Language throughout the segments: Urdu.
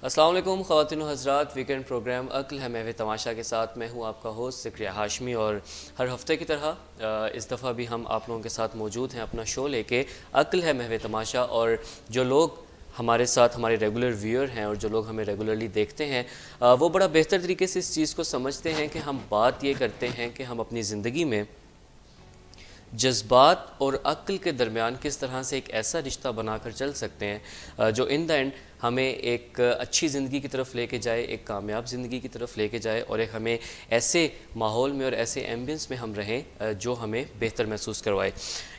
السلام علیکم خواتین و حضرات، ویکینڈ پروگرام عقل ہے محو تماشا کے ساتھ میں ہوں آپ کا ہوسٹ ذکریہ ہاشمی، اور ہر ہفتے کی طرح اس دفعہ بھی ہم آپ لوگوں کے ساتھ موجود ہیں اپنا شو لے کے عقل ہے محو تماشا. اور جو لوگ ہمارے ساتھ ہمارے ریگولر ویور ہیں اور جو لوگ ہمیں ریگولرلی دیکھتے ہیں وہ بڑا بہتر طریقے سے اس چیز کو سمجھتے ہیں کہ ہم بات یہ کرتے ہیں کہ ہم اپنی زندگی میں جذبات اور عقل کے درمیان کس طرح سے ایک ایسا رشتہ بنا کر چل سکتے ہیں جو ان دا اینڈ ہمیں ایک اچھی زندگی کی طرف لے کے جائے، ایک کامیاب زندگی کی طرف لے کے جائے، اور ایک ہمیں ایسے ماحول میں اور ایسے ایمبینس میں ہم رہیں جو ہمیں بہتر محسوس کروائے.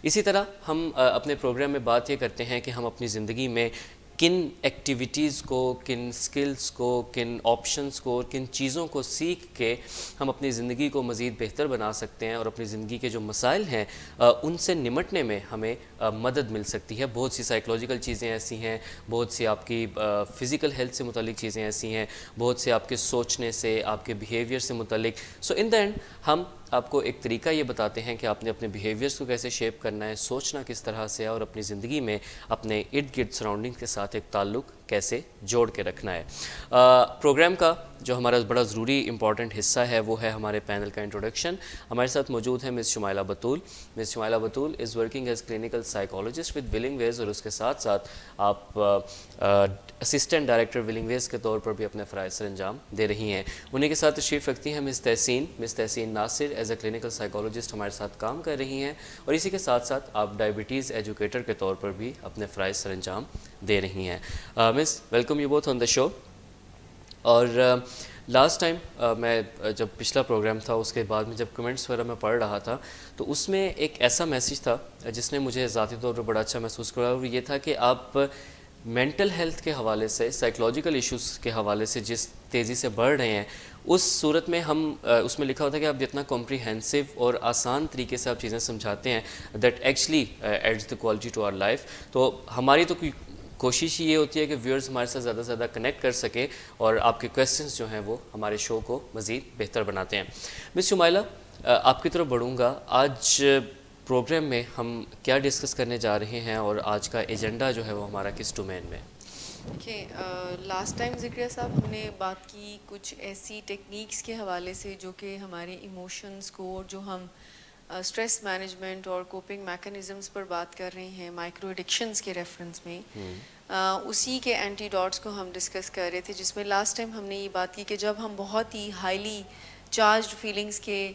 اسی طرح ہم اپنے پروگرام میں بات یہ کرتے ہیں کہ ہم اپنی زندگی میں کن ایکٹیویٹیز کو، کن سکلز کو، کن آپشنز کو، کن چیزوں کو سیکھ کے ہم اپنی زندگی کو مزید بہتر بنا سکتے ہیں اور اپنی زندگی کے جو مسائل ہیں ان سے نمٹنے میں ہمیں مدد مل سکتی ہے. بہت سی سائیکلوجیکل چیزیں ایسی ہیں، بہت سی آپ کی فزیکل ہیلتھ سے متعلق چیزیں ایسی ہیں، بہت سے آپ کے سوچنے سے، آپ کے بیہیویئر سے متعلق. سو ان دا اینڈ ہم آپ کو ایک طریقہ یہ بتاتے ہیں کہ آپ نے اپنے بیہیویئرس کو کیسے شیپ کرنا ہے، سوچنا کس طرح سے ہے، اور اپنی زندگی میں اپنے ارد گرد سراؤنڈنگ کے ساتھ ایک تعلق کیسے جوڑ کے رکھنا ہے. پروگرام کا جو ہمارا بڑا ضروری امپورٹنٹ حصہ ہے وہ ہے ہمارے پینل کا انٹروڈکشن. ہمارے ساتھ موجود ہیں miss Shumaila Batool. Miss Shumaila Batool is working as clinical psychologist with Willing Ways, اور اس کے ساتھ ساتھ آپ اسسٹنٹ ڈائریکٹر ولنگ ویز کے طور پر بھی اپنے فرائض سر انجام دے رہی ہیں. انہیں کے ساتھ تشریف رکھتی ہیں مس تحسین ناصر. ایز اے کلینکل سائیکالوجسٹ ہمارے ساتھ کام کر رہی ہیں، اور اسی کے ساتھ ساتھ آپ ڈائبٹیز ایجوکیٹر کے طور پر بھی اپنے فرائض سر انجام دے رہی ہیں. مس ویلکم یو بوتھ آن دا شو. اور لاسٹ ٹائم میں جب پچھلا پروگرام تھا اس کے بعد میں جب کمنٹس وغیرہ میں پڑھ رہا تھا تو اس میں ایک ایسا میسیج تھا جس نے مجھے ذاتی طور پر بڑا اچھا محسوس کرا، اور یہ تھا کہ آپ مینٹل ہیلتھ کے حوالے سے، سائیکلوجیکل ایشوز کے حوالے سے جس تیزی سے بڑھ رہے ہیں، اس صورت میں ہم اس میں لکھا ہوتا ہے کہ آپ جتنا کمپریہنسو اور آسان طریقے سے آپ چیزیں سمجھاتے ہیں that actually adds the quality to our life. تو ہماری تو کوشش یہ ہوتی ہے کہ ویورز ہمارے ساتھ زیادہ سے زیادہ کنیکٹ کر سکیں، اور آپ کے کویسچنز جو ہیں وہ ہمارے شو کو مزید بہتر بناتے ہیں. مس شمائلہ، آپ کی طرف بڑھوں گا. آج پروگرام میں ہم کیا ڈسکس کرنے جا رہے ہیں، اور آج کا ایجنڈا جو ہے وہ ہمارا کس ڈومین میں؟ دیکھیے، لاسٹ ٹائم ذکریہ صاحب ہم نے بات کی کچھ ایسی ٹیکنیکس کے حوالے سے جو کہ ہمارے ایموشنز کو، جو ہم اسٹریس مینجمنٹ اور کوپنگ میکانزمز پر بات کر رہے ہیں مائکرو ایڈکشنز کے ریفرنس میں، اسی کے اینٹی ڈاٹس کو ہم ڈسکس کر رہے تھے، جس میں لاسٹ ٹائم ہم نے یہ بات کی کہ جب ہم بہت ہی ہائیلی چارجڈ فیلنگز کے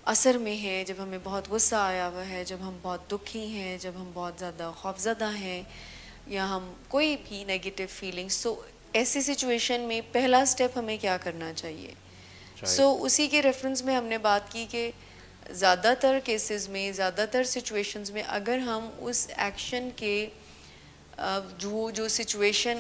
اثر میں ہیں، جب ہمیں بہت غصہ آیا ہوا ہے، جب ہم بہت دکھی ہیں، جب ہم بہت زیادہ خوفزدہ ہیں، یا ہم کوئی بھی نیگیٹو فیلنگس، سو ایسی سچویشن میں پہلا سٹیپ ہمیں کیا کرنا چاہیے. اسی کے ریفرنس میں ہم نے بات کی کہ زیادہ تر کیسز میں، زیادہ تر سچویشنز میں اگر ہم اس ایکشن کے جو سچویشن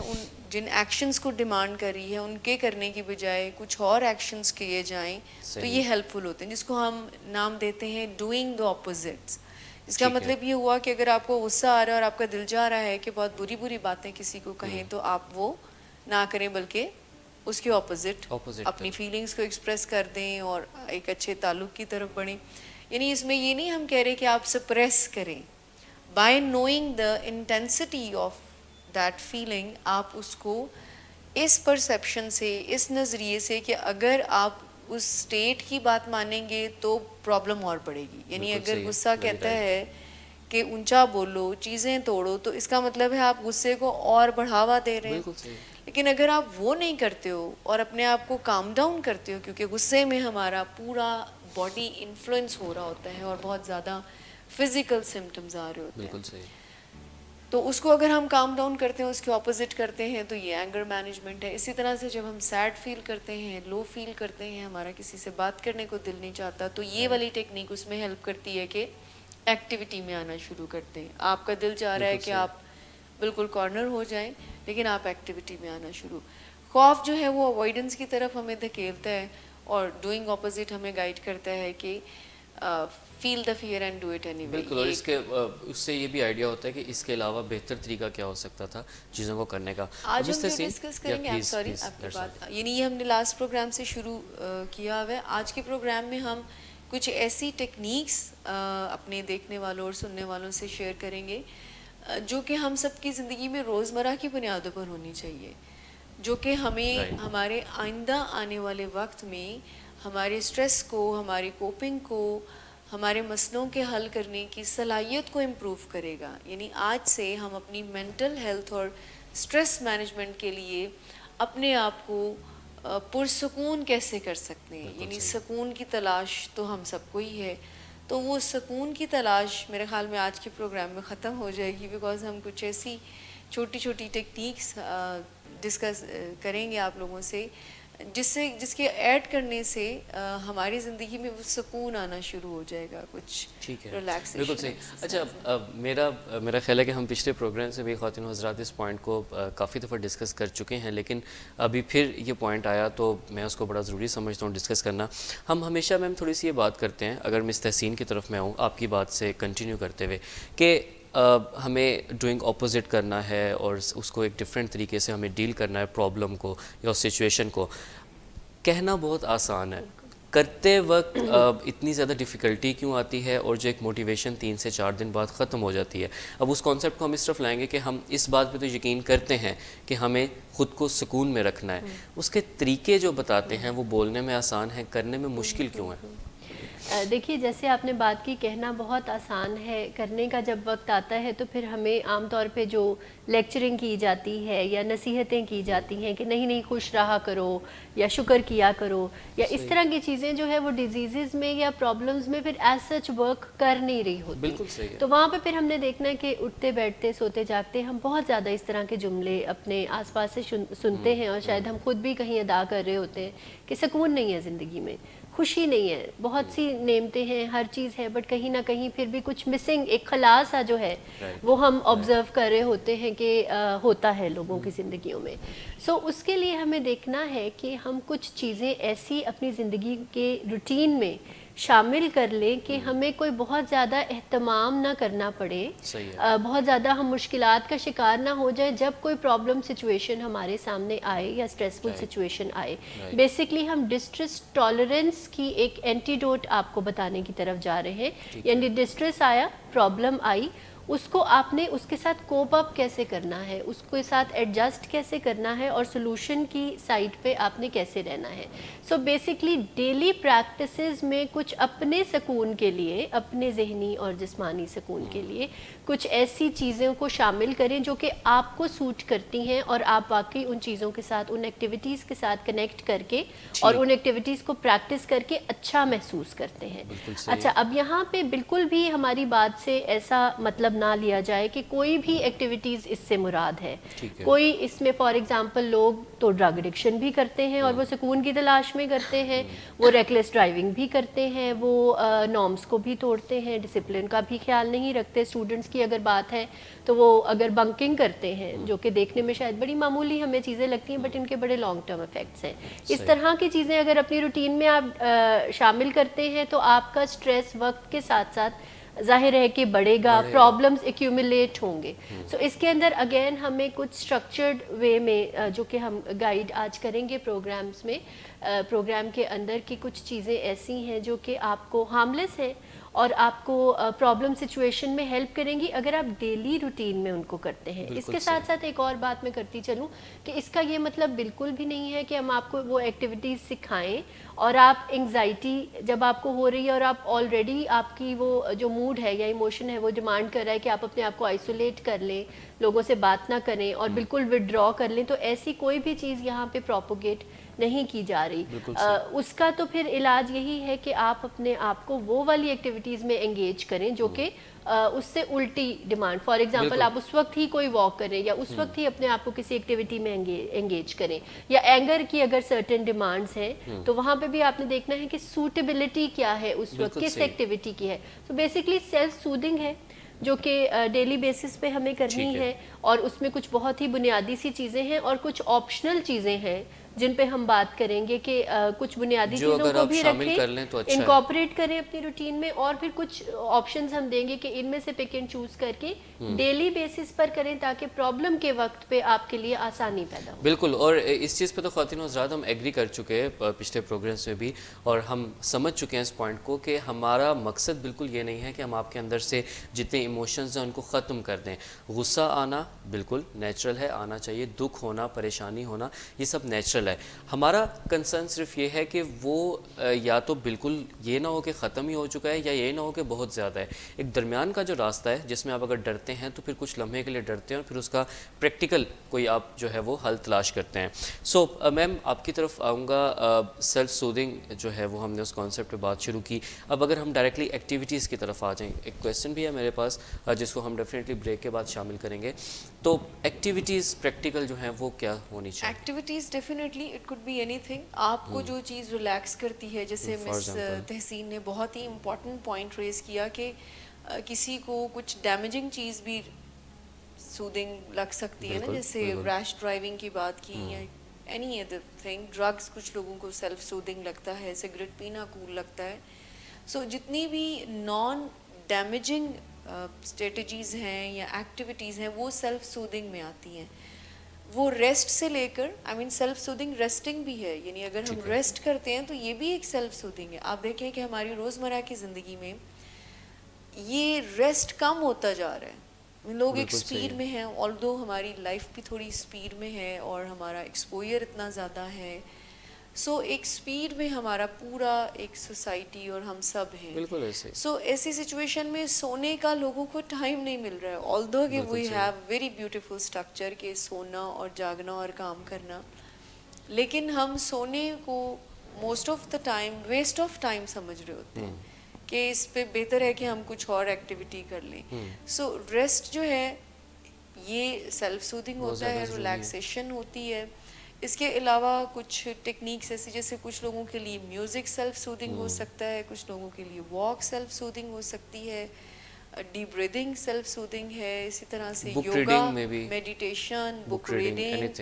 جن ایکشنز کو ڈیمانڈ کر رہی ہے ان کے کرنے کی بجائے کچھ اور ایکشنز کیے جائیں تو یہ ہیلپ فل ہوتے ہیں، جس کو ہم نام دیتے ہیں ڈوئنگ دا اپوزٹس. اس کا مطلب یہ ہوا کہ اگر آپ کو غصہ آ رہا ہے اور آپ کا دل چاہ رہا ہے کہ بہت بری بری باتیں کسی کو کہیں، تو آپ وہ نہ کریں، بلکہ اس کے اپوزٹ اپنی فیلنگز کو ایکسپریس کر دیں اور ایک اچھے تعلق کی طرف بڑھیں. یعنی اس میں یہ نہیں ہم کہہ رہے کہ آپ سپریس کریں. By knowing the intensity of that feeling, آپ اس کو اس پرسیپشن سے، اس نظریے سے کہ اگر آپ اس سٹیٹ کی بات مانیں گے تو پرابلم اور بڑھے گی. یعنی اگر غصہ کہتا ہے کہ اونچا بولو، چیزیں توڑو، تو اس کا مطلب ہے آپ غصے کو اور بڑھاوا دے رہے ہیں. لیکن اگر آپ وہ نہیں کرتے ہو اور اپنے آپ کو کام ڈاؤن کرتے ہو، کیونکہ غصے میں ہمارا پورا باڈی انفلوئنس ہو رہا ہوتا ہے اور بہت زیادہ فزیکل سمٹمز آ رہے ہوتے ہیں، بالکل صحیح. تو اس کو اگر ہم کام ڈاؤن کرتے ہیں، اس کے اپوزٹ کرتے ہیں، تو یہ اینگر مینجمنٹ ہے. اسی طرح سے جب ہم سیڈ فیل کرتے ہیں، لو فیل کرتے ہیں، ہمارا کسی سے بات کرنے کو دل نہیں چاہتا، تو یہ والی ٹیکنیک اس میں ہیلپ کرتی ہے کہ ایکٹیویٹی میں آنا شروع کرتے ہیں. آپ کا دل چاہ رہا ہے کہ آپ بالکل کارنر ہو جائیں، لیکن آپ ایکٹیویٹی میں آنا شروع. خوف جو ہے وہ اوائیڈنس کی طرف ہمیں دھکیلتا ہے، اور ڈوئنگ اپوزٹ ہمیں گائیڈ کرتا ہے کہ feel the fear and do it anyway. بالکل. اور اس سے یہ بھی آئیڈیا ہوتا ہے کہ اس کے علاوہ بہتر طریقہ کیا ہو سکتا تھا چیزوں کو کرنے کا. آج ہم جو ڈسکس کریں گے، آئی ایم سوری آپ کی بات، یعنی یہ ہم نے لاسٹ پروگرام سے شروع کیا ہوا ہے. آج کے پروگرام میں ہم کچھ ایسی ٹیکنیکس اپنے دیکھنے والوں اور سننے والوں سے شیئر کریں گے جو کہ ہم سب کی زندگی میں روزمرہ کی بنیادوں پر ہونی چاہیے. جو کہ ہمیں ہمارے آئندہ آنے والے وقت میں ہمارے اسٹریس کو، ہماری کوپنگ کو، ہمارے مسئلوں کے حل کرنے کی صلاحیت کو امپروو کرے گا. یعنی آج سے ہم اپنی مینٹل ہیلتھ اور اسٹریس مینجمنٹ کے لیے اپنے آپ کو پرسکون کیسے کر سکتے ہیں. یعنی سکون کی تلاش تو ہم سب کو ہی ہے. تو وہ سکون کی تلاش میرے خیال میں آج کے پروگرام میں ختم ہو جائے گی، بیکاز ہم کچھ ایسی چھوٹی چھوٹی ٹیکنیکس ڈسکس کریں گے آپ لوگوں سے، جس کے ایڈ کرنے سے ہماری زندگی میں وہ سکون آنا شروع ہو جائے گا، کچھ ریلیکسیشن. بالکل صحیح. اچھا، میرا خیال ہے کہ ہم پچھلے پروگرام سے بھی خواتین و حضرات اس پوائنٹ کو کافی دفعہ ڈسکس کر چکے ہیں، لیکن ابھی پھر یہ پوائنٹ آیا تو میں اس کو بڑا ضروری سمجھتا ہوں ڈسکس کرنا. ہم ہمیشہ میم تھوڑی سی یہ بات کرتے ہیں، اگر مس تحسین کی طرف میں آؤں آپ کی بات سے کنٹینیو کرتے ہوئے، کہ ہمیں ڈوئنگ اپوزٹ کرنا ہے اور اس کو ایک ڈفرینٹ طریقے سے ہمیں ڈیل کرنا ہے پرابلم کو یا سچویشن کو. کہنا بہت آسان ہے، کرتے وقت اتنی زیادہ ڈیفیکلٹی کیوں آتی ہے، اور جو ایک موٹیویشن 3 سے 4 دن بعد ختم ہو جاتی ہے. اب اس کانسیپٹ کو ہم اس طرف لائیں گے کہ ہم اس بات پہ تو یقین کرتے ہیں کہ ہمیں خود کو سکون میں رکھنا ہے. اس کے طریقے جو بتاتے ہیں وہ بولنے میں آسان ہیں، کرنے میں مشکل کیوں ہے؟ دیکھیے، جیسے آپ نے بات کی، کہنا بہت آسان ہے، کرنے کا جب وقت آتا ہے تو پھر ہمیں عام طور پہ جو لیکچرنگ کی جاتی ہے یا نصیحتیں کی جاتی ہیں کہ نہیں خوش رہا کرو یا شکر کیا کرو یا اس طرح کی چیزیں جو ہے وہ ڈیزیزز میں یا پرابلمز میں پھر ایز سچ ورک کر نہیں رہی ہوتی. بالکل صحیح ہے. تو وہاں پہ پھر ہم نے دیکھنا ہے کہ اٹھتے بیٹھتے سوتے جاگتے ہم بہت زیادہ اس طرح کے جملے اپنے آس پاس سے سنتے ہیں، اور شاید ہم خود بھی کہیں ادا کر رہے ہوتے ہیں کہ سکون نہیں ہے زندگی میں، خوشی نہیں ہے، بہت سی نعمتیں ہیں، ہر چیز ہے، بٹ کہیں نہ کہیں پھر بھی کچھ مسنگ، ایک خلا سا جو ہے وہ ہم آبزرو کر رہے ہوتے ہیں کہ ہوتا ہے لوگوں کی زندگیوں میں. سو اس کے لیے ہمیں دیکھنا ہے کہ ہم کچھ چیزیں ایسی اپنی زندگی کے روٹین میں شامل کر لیں کہ ہمیں کوئی بہت زیادہ اہتمام نہ کرنا پڑے، بہت زیادہ ہم مشکلات کا شکار نہ ہو جائے جب کوئی پرابلم سچویشن ہمارے سامنے آئے یا اسٹریسفل سچویشن آئے. بیسکلی ہم ڈسٹریس ٹالرنس کی ایک اینٹیڈوٹ آپ کو بتانے کی طرف جا رہے ہیں. یعنی ڈسٹریس آیا، پرابلم آئی، اس کو آپ نے اس کے ساتھ کوپ اپ کیسے کرنا ہے، اس کے ساتھ ایڈجسٹ کیسے کرنا ہے، اور سلوشن کی سائڈ پہ آپ نے کیسے رہنا ہے. سو بیسکلی ڈیلی پریکٹسز میں کچھ اپنے سکون کے لیے، اپنے ذہنی اور جسمانی سکون کے لیے کچھ ایسی چیزوں کو شامل کریں جو کہ آپ کو سوٹ کرتی ہیں، اور آپ واقعی ان چیزوں کے ساتھ، ان ایکٹیویٹیز کے ساتھ کنیکٹ کر کے اور ان ایکٹیویٹیز کو پریکٹس کر کے اچھا محسوس کرتے ہیں. اچھا، اب یہاں پہ بالکل بھی ہماری بات سے ایسا مطلب نہ لیا جائے کہ کوئی بھی ایکٹیویٹیز اس سے مراد ہے. کوئی اس میں فار ایگزامپل لوگ تو ڈرگ ایڈکشن بھی کرتے ہیں اور وہ سکون کی تلاش میں کرتے ہیں، وہ ریکلیس ڈرائیونگ بھی کرتے ہیں، وہ نارمس کو بھی توڑتے ہیں، ڈسپلن کا بھی خیال نہیں رکھتے. اسٹوڈنٹس کی اگر بات ہے تو وہ اگر بنکنگ کرتے ہیں، جو کہ دیکھنے میں شاید بڑی معمولی ہمیں چیزیں لگتی ہیں بٹ ان کے بڑے لانگ ٹرم افیکٹس ہیں. اس طرح کی چیزیں اگر اپنی روٹین میں آپ شامل کرتے ہیں تو آپ کا اسٹریس وقت کے ساتھ ساتھ ظاہر ہے کہ بڑھے گا، پرابلمز ایکیومولیٹ ہوں گے. سو اس کے اندر اگین ہمیں کچھ اسٹرکچرڈ وے میں جو کہ ہم گائیڈ آج کریں گے پروگرامز میں، پروگرام کے اندر کی کچھ چیزیں ایسی ہیں جو کہ آپ کو ہارملیس ہیں اور آپ کو پرابلم سچویشن میں ہیلپ کریں گی اگر آپ ڈیلی روٹین میں ان کو کرتے ہیں. اس کے ساتھ ساتھ ایک اور بات میں کرتی چلوں کہ اس کا یہ مطلب بالکل بھی نہیں ہے کہ ہم آپ کو وہ ایکٹیویٹیز سکھائیں اور آپ انگزائٹی جب آپ کو ہو رہی ہے اور آپ آلریڈی آپ کی وہ جو موڈ ہے یا ایموشن ہے وہ ڈیمانڈ کر رہا ہے کہ آپ اپنے آپ کو آئسولیٹ کر لیں، لوگوں سے بات نہ کریں اور بالکل وڈرا کر لیں، تو ایسی کوئی بھی چیز یہاں پہ پروپوگیٹ نہیں کی جا رہی. اس کا تو پھر علاج یہی ہے کہ آپ اپنے آپ کو وہ والی ایکٹیویٹیز میں انگیج کریں جو کہ اس سے الٹی ڈیمانڈ، فار ایگزامپل آپ اس وقت ہی کوئی واک کریں یا اس وقت ہی اپنے آپ کو کسی ایکٹیویٹی میں انگیج کریں، یا اینگر کی اگر سرٹن ڈیمانڈز ہیں تو وہاں پہ بھی آپ نے دیکھنا ہے کہ سوٹیبلٹی کیا ہے اس وقت، کس ایکٹیویٹی کی ہے. تو بیسکلی سیلف سودنگ ہے جو کہ ڈیلی بیسس پہ ہمیں کرنی ہے، اور اس میں کچھ بہت ہی بنیادی سی چیزیں ہیں اور کچھ آپشنل چیزیں ہیں جن پہ ہم بات کریں گے کہ کچھ بنیادی چیزوں کو بھی رکھیں، انکارپوریٹ کریں اپنی روٹین میں، اور پھر کچھ آپشنز ہم دیں گے کہ ان میں سے پک اینڈ چوز کر کے ڈیلی بیسس پر کریں تاکہ پرابلم کے وقت پہ آپ کے لیے آسانی پیدا ہو. بالکل، اور اس چیز پہ تو خواتین و حضرات ہم ایگری کر چکے ہیں پچھلے پروگرامس میں بھی، اور ہم سمجھ چکے ہیں اس پوائنٹ کو کہ ہمارا مقصد بالکل یہ نہیں ہے کہ ہم آپ کے اندر سے جتنے ایموشنز ہیں ان کو ختم کر دیں. غصہ آنا بالکل نیچرل ہے, آنا چاہیے. دکھ ہونا, پریشانی ہونا, یہ سب نیچرل ہے. ہمارا کنسرن صرف یہ ہے کہ وہ یا تو بالکل یہ نہ ہو کہ ختم ہی ہو چکا ہے, یا یہ نہ ہو کہ بہت زیادہ ہے. ایک درمیان کا جو راستہ ہے جس میں آپ اگر ڈرتے ہیں تو پھر کچھ لمحے کے لیے ڈرتے ہیں اور پھر اس کا پریکٹیکل کوئی آپ جو ہے وہ حل تلاش کرتے ہیں. سو میم آپ کی طرف آؤں گا. سیلف سودنگ جو ہے وہ ہم نے اس کانسیپٹ پہ بات شروع کی. اب اگر ہم ڈائریکٹلی ایکٹیویٹیز کی طرف آ جائیں, ایک کویسچن بھی ہے میرے پاس جس کو ہم ڈیفینیٹلی بریک کے بعد شامل کریں گے. تو ایکٹیویٹیز پریکٹیکل جو ہیں وہ کیا ہونی چاہیے؟ Activities definitely it could be anything. آپ کو جو چیز ریلیکس کرتی ہے, جیسے مس تحسین نے بہت ہی امپورٹنٹ پوائنٹ ریز کیا کہ کسی کو کچھ ڈیمیجنگ چیز بھی سودنگ لگ سکتی ہے نا, جیسے ریش ڈرائیونگ کی بات کی یا اینی ادر تھنگ. ڈرگس کچھ لوگوں کو سیلف سودنگ لگتا ہے, سگریٹ پینا کول لگتا ہے. سو جتنی بھی نان ڈیمیجنگ اسٹریٹجیز ہیں یا ایکٹیویٹیز ہیں وہ سیلف سودنگ میں آتی ہیں. وہ ریسٹ سے لے کر سیلف سودنگ ریسٹنگ بھی ہے, یعنی اگر ہم ریسٹ کرتے ہیں تو یہ بھی ایک سیلف سودنگ ہے. آپ دیکھیں کہ ہماری روزمرہ کی زندگی میں یہ ریسٹ کم ہوتا جا رہا ہے. لوگ ایک سپیڈ میں ہیں, آلدو ہماری لائف بھی تھوڑی سپیڈ میں ہے اور ہمارا ایکسپوئر اتنا زیادہ ہے. سو ایک سپیڈ میں ہمارا پورا ایک سوسائٹی اور ہم سب ہیں. بالکل ایسے. سو ایسی سچویشن میں سونے کا لوگوں کو ٹائم نہیں مل رہا ہے, آلدو کہ we have very beautiful structure کہ سونا اور جاگنا اور کام کرنا, لیکن ہم سونے کو most of the time waste of time سمجھ رہے ہوتے ہیں کہ اس پہ بہتر ہے کہ ہم کچھ اور ایکٹیویٹی کر لیں. سو ریسٹ جو ہے یہ سیلف سودنگ ہوتا ہے, ریلیکسیشن ہوتی ہے. اس کے علاوہ کچھ ٹیکنیکس ایسی, جیسے کچھ لوگوں کے لیے میوزک سیلف سودنگ ہو سکتا ہے, کچھ لوگوں کے لیے واک سیلف سودنگ ہو سکتی ہے, ڈیپ بریدنگ سیلف سودنگ ہے. اسی طرح سے yoga, meditation, book reading,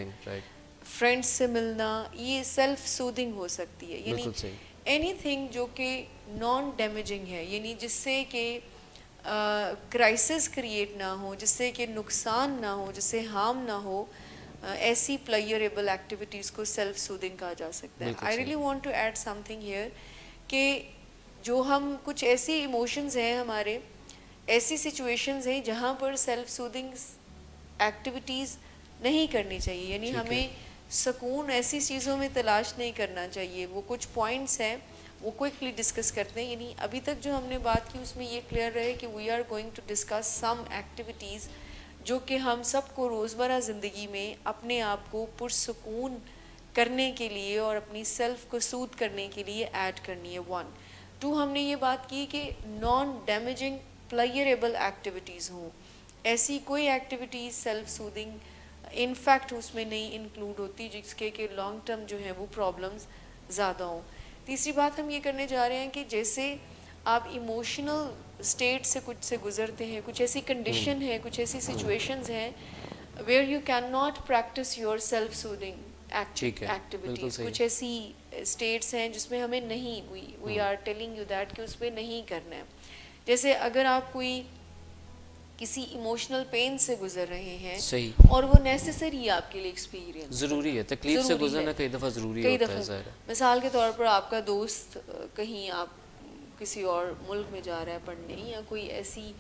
friends سے ملنا, یہ سیلف سودنگ ہو سکتی ہے. یعنی اینی تھنگ جو کہ نان ڈیمیجنگ ہے, یعنی جس سے کہ کرائسس کریٹ نہ ہو, جس سے کہ نقصان نہ ہو, جس سے ہارم نہ ہو, ایسی پلیئریبل ایکٹیویٹیز کو سیلف سودنگ کہا جا سکتا ہے. I really want to add something here کہ جو ہم کچھ ایسی ایموشنز ہیں ہمارے, ایسی سچویشنز ہیں جہاں پر سیلف سودنگ ایکٹیویٹیز نہیں کرنی چاہیے. یعنی ہمیں سکون ایسی چیزوں میں تلاش نہیں کرنا چاہیے. وہ کچھ پوائنٹس ہیں وہ کوئکلی ڈسکس کرتے ہیں. یعنی ابھی تک جو ہم نے بات کی اس میں یہ کلیئر رہے کہ we are going to discuss some activities جو کہ ہم سب کو روزمرہ زندگی میں اپنے آپ کو پرسکون کرنے کے لیے اور اپنی سیلف کو سود کرنے کے لیے ایڈ کرنی ہے. 1 2 ہم نے یہ بات کی کہ نان ڈیمیجنگ پلیئریبل ایکٹیویٹیز ہوں. ایسی کوئی activities self soothing in fact اس میں نہیں انکلوڈ ہوتی جس کے کہ لانگ ٹرم جو ہے وہ پرابلمز زیادہ ہوں. تیسری بات ہم یہ کرنے جا رہے ہیں کہ جیسے آپ ایموشنل اسٹیٹ سے کچھ سے گزرتے ہیں, کچھ ایسی کنڈیشن ہے, کچھ ایسی سچویشنز ہیں where you can not practice yourself soothing activities. کچھ ایسی اسٹیٹس ہیں جس میں ہمیں نہیں, we are telling you that کہ اس پہ نہیں کرنا ہے. جیسے اگر آپ کوئی کسی ایموشنل پین سے گزر رہے ہیں اور وہ نیسیسری ہے آپ کے لیے ایکسپیرینس, ضروری ہے, تکلیف سے گزرنا کئی دفعہ ضروری ہوتا ہے. ظاہر ہے مثال کے طور پر آپ کا دوست کہیں آپ کسی اور ملک میں جا رہا ہے پڑھنے, یا کوئی ایسی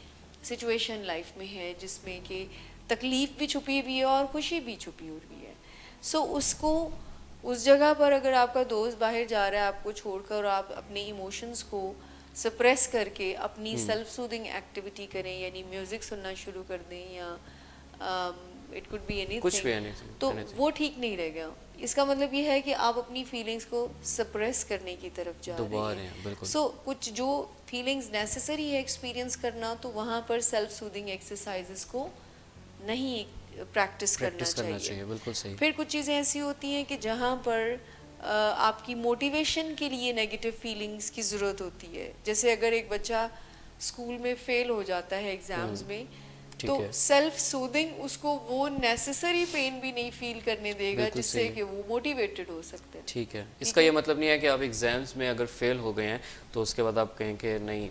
سچویشن لائف میں ہے جس میں کہ تکلیف بھی چھپی ہوئی ہے اور خوشی بھی چھپی ہوئی ہے. سو اس کو اس جگہ پر اگر آپ کا دوست باہر جا رہا ہے آپ کو چھوڑ کر, اور آپ اپنے ایموشنز کو سپریس کر کے اپنی سیلف سودنگ ایکٹیویٹی کریں, یعنی میوزک سننا شروع کر دیں یا it could be anything, تو وہ ٹھیک نہیں رہے گا. اس کا مطلب یہ ہے کہ آپ اپنی فیلنگس کو سپریس کرنے کی طرف جا رہے ہیں. سو کچھ جو فیلنگز نیسیسری ہے ایکسپیرینس کرنا, تو وہاں پر سیلف سودنگ ایکسرسائزز کو نہیں پریکٹس کرنا چاہیے. بالکل صحیح. پھر کچھ چیزیں ایسی ہوتی ہیں کہ جہاں پر آپ کی موٹیویشن کے لیے نیگیٹو فیلنگس کی ضرورت ہوتی ہے. جیسے اگر ایک بچہ اسکول میں فیل ہو جاتا ہے ایگزامز میں, تو سیلف سودنگ اس کو وہ نیسیسری پین بھی نہیں فیل کرنے دے گا جس سے کہ وہ موٹیویٹڈ ہو سکتے ہیں. ٹھیک ہے, اس کا یہ مطلب نہیں ہے کہ آپ ایگزامز میں اگر فیل ہو گئے ہیں تو اس کے بعد آپ کہیں کہ نہیں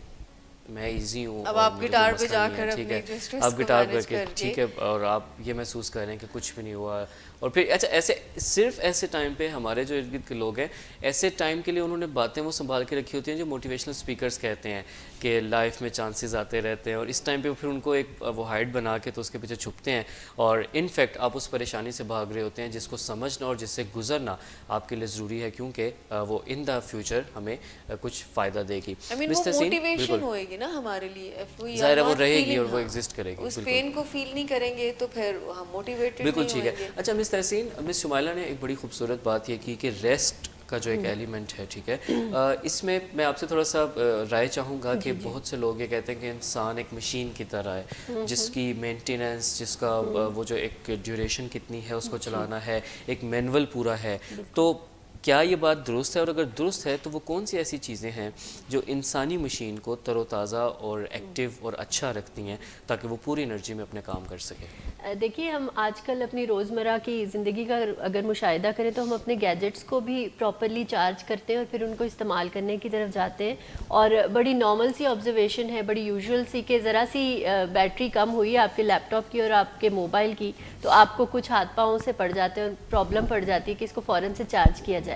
میں ایزی ہوں، اب اور آپ مجھے گٹار کوئی پہ مسئلہ جا نہیں کر ہے، ٹھیک اپنے ہے، جو اسٹریس آپ کو گٹار پہ مینیج کے کر کے ٹھیک ہے، اور آپ یہ محسوس کر رہے ہیں کہ کچھ بھی نہیں ہوا، اور پھر اچھا ایسے صرف ایسے ٹائم پہ ہمارے جو ارد گرد کے لوگ ہیں ایسے ٹائم کے لیے انہوں نے باتیں وہ سنبھال کے رکھی ہوتی ہیں جو موٹیویشنل اسپیکرز کہتے ہیں کہ لائف میں چانسز آتے رہتے ہیں، اور اس ٹائم پہ پھر ان کو ایک وہ ہائڈ بنا کے تو اس کے پیچھے چھپتے ہیں، اور ان فیکٹ آپ اس پریشانی سے بھاگ رہے ہوتے ہیں جس کو سمجھنا اور جس سے گزرنا آپ کے لیے ضروری ہے، کیونکہ وہ ان دا فیوچر ہمیں کچھ فائدہ دے گی. وہ تحسین موٹیویشن بالکل ہوئے گی نا ہمارے لیے، ظاہر ہے وہ رہے گی اور وہ ایگزسٹ کرے گی. اس بالکل پین کو فیل نہیں کریں گے تو پھر ہم موٹیویٹڈ بالکل نہیں ٹھیک ہے. ہوئیں گے. اچھا مس تحسین، مس شمائلہ نے ایک بڑی خوبصورت بات یہ کی کہ ریسٹ کا جو ایک ایلیمنٹ ہے، ٹھیک ہے، اس میں میں آپ سے تھوڑا سا رائے چاہوں گا کہ بہت سے لوگ یہ کہتے ہیں کہ انسان ایک مشین کی طرح ہے جس کی مینٹیننس، جس کا وہ جو ایک ڈیوریشن کتنی ہے اس کو چلانا ہے، ایک مینول پورا ہے. تو کیا یہ بات درست ہے، اور اگر درست ہے تو وہ کون سی ایسی چیزیں ہیں جو انسانی مشین کو تر و تازہ اور ایکٹیو اور اچھا رکھتی ہیں تاکہ وہ پوری انرجی میں اپنے کام کر سکے؟ دیکھیے ہم آج کل اپنی روزمرہ کی زندگی کا اگر مشاہدہ کریں تو ہم اپنے گیجٹس کو بھی پراپرلی چارج کرتے ہیں اور پھر ان کو استعمال کرنے کی طرف جاتے ہیں، اور بڑی نارمل سی آبزرویشن ہے، بڑی یوزول سی، کہ ذرا سی بیٹری کم ہوئی ہے آپ کے لیپ ٹاپ کی اور آپ کے موبائل کی تو آپ کو کچھ ہاتھ پاؤں سے پڑ جاتے ہیں اور پرابلم پڑ جاتی ہے کہ اس کو فوراً سے چارج کیا جائے.